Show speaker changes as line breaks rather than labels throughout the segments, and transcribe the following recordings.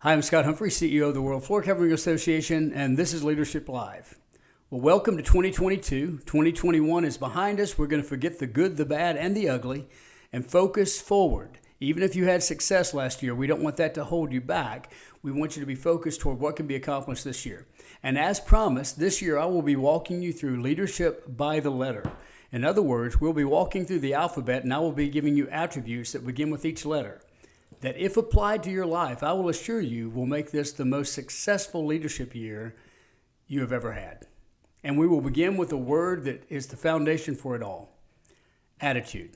Hi, I'm Scott Humphrey, CEO of the World Floor Covering Association, and this is Leadership Live. Well, welcome to 2022. 2021 is behind us. We're going to forget the good, the bad, and the ugly and focus forward. Even if you had success last year, we don't want that to hold you back. We want you to be focused toward what can be accomplished this year. And as promised, this year I will be walking you through leadership by the letter. In other words, we'll be walking through the alphabet, and I will be giving you attributes that begin with each letter that, if applied to your life, I will assure you will make this the most successful leadership year you have ever had. And we will begin with a word that is the foundation for it all: attitude.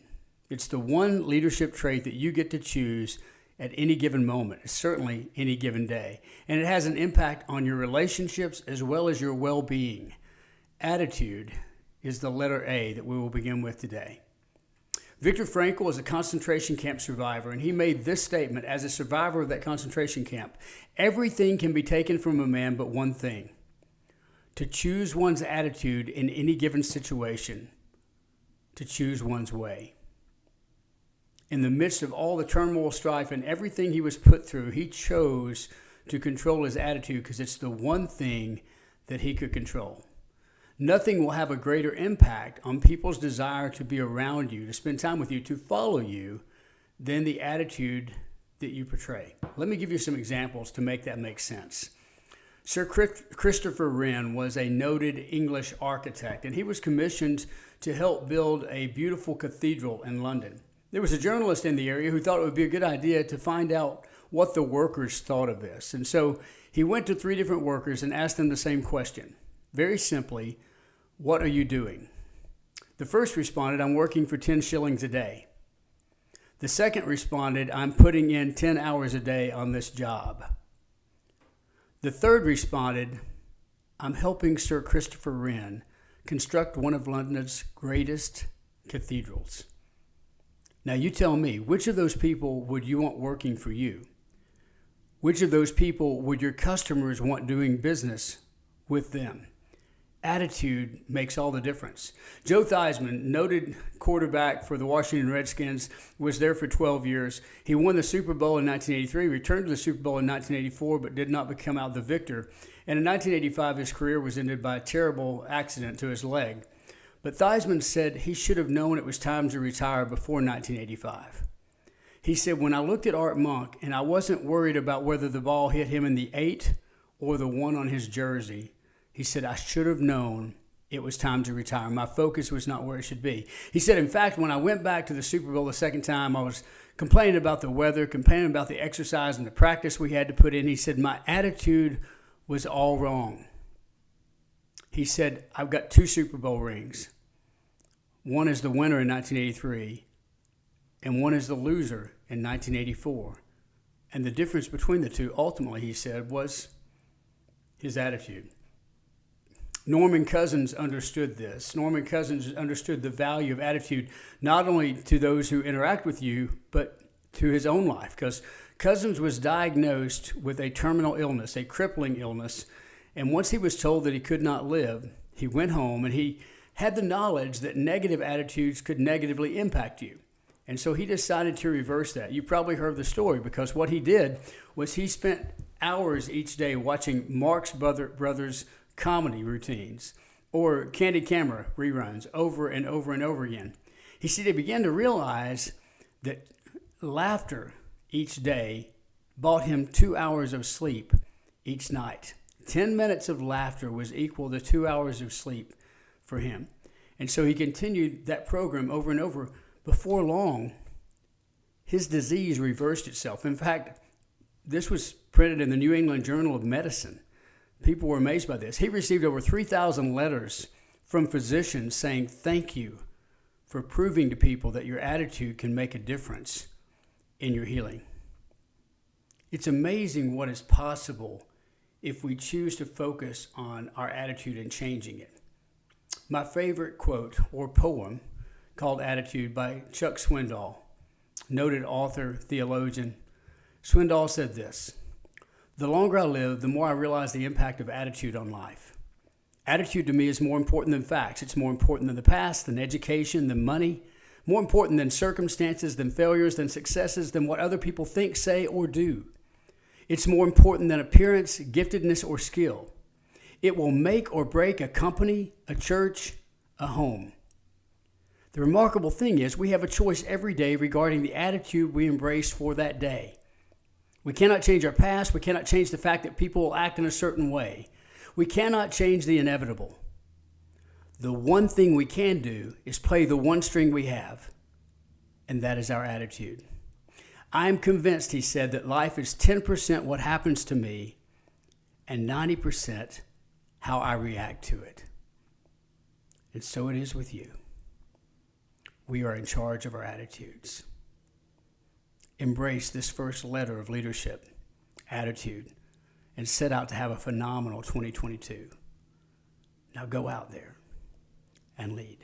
It's the one leadership trait that you get to choose at any given moment, certainly any given day. And it has an impact on your relationships as well as your well-being. Attitude is the letter A that we will begin with today. Viktor Frankl is a concentration camp survivor, and he made this statement as a survivor of that concentration camp: everything can be taken from a man but one thing: to choose one's attitude in any given situation, to choose one's way. In the midst of all the turmoil, strife, and everything he was put through, he chose to control his attitude because it's the one thing that he could control. Nothing will have a greater impact on people's desire to be around you, to spend time with you, to follow you, than the attitude that you portray. Let me give you some examples to make that make sense. Sir Christopher Wren was a noted English architect, and he was commissioned to help build a beautiful cathedral in London. There was a journalist in the area who thought it would be a good idea to find out what the workers thought of this. And so he went to 3 different workers and asked them the same question. Very simply, what are you doing? The first responded, I'm working for 10 shillings a day. The second responded, I'm putting in 10 hours a day on this job. The third responded, I'm helping Sir Christopher Wren construct one of London's greatest cathedrals. Now you tell me, which of those people would you want working for you? Which of those people would your customers want doing business with them? Attitude makes all the difference. Joe Theismann, noted quarterback for the Washington Redskins, was there for 12 years. He won the Super Bowl in 1983, returned to the Super Bowl in 1984, but did not become out the victor. And in 1985, his career was ended by a terrible accident to his leg. But Theismann said he should have known it was time to retire before 1985. He said, when I looked at Art Monk and I wasn't worried about whether the ball hit him in the 8 or the 1 on his jersey, he said, I should have known it was time to retire. My focus was not where it should be. He said, in fact, when I went back to the Super Bowl the second time, I was complaining about the weather, complaining about the exercise and the practice we had to put in. He said, my attitude was all wrong. He said, I've got 2 Super Bowl rings. One is the winner in 1983, and one is the loser in 1984. And the difference between the two, ultimately, he said, was his attitude. Norman Cousins understood this. Norman Cousins understood the value of attitude, not only to those who interact with you, but to his own life. Because Cousins was diagnosed with a terminal illness, a crippling illness. And once he was told that he could not live, he went home and he had the knowledge that negative attitudes could negatively impact you. And so he decided to reverse that. You probably heard the story, because what he did was he spent hours each day watching Marx Brothers comedy routines or Candid Camera reruns over and over and over again. He said he began to realize that laughter each day bought him 2 hours of sleep each night. 10 minutes of laughter was equal to 2 hours of sleep for him. And so he continued that program over and over. Before long, his disease reversed itself. In fact, this was printed in the New England Journal of Medicine. People were amazed by this. He received over 3,000 letters from physicians saying, thank you for proving to people that your attitude can make a difference in your healing. It's amazing what is possible if we choose to focus on our attitude and changing it. My favorite quote or poem, called Attitude, by Chuck Swindoll, noted author, theologian. Swindoll said this: the longer I live, the more I realize the impact of attitude on life. Attitude to me is more important than facts. It's more important than the past, than education, than money, more important than circumstances, than failures, than successes, than what other people think, say, or do. It's more important than appearance, giftedness, or skill. It will make or break a company, a church, a home. The remarkable thing is we have a choice every day regarding the attitude we embrace for that day. We cannot change our past. We cannot change the fact that people will act in a certain way. We cannot change the inevitable. The one thing we can do is play the one string we have, and that is our attitude. I am convinced, he said, that life is 10% what happens to me and 90% how I react to it. And so it is with you. We are in charge of our attitudes. Embrace this first letter of leadership, attitude, and set out to have a phenomenal 2022. Now go out there and lead.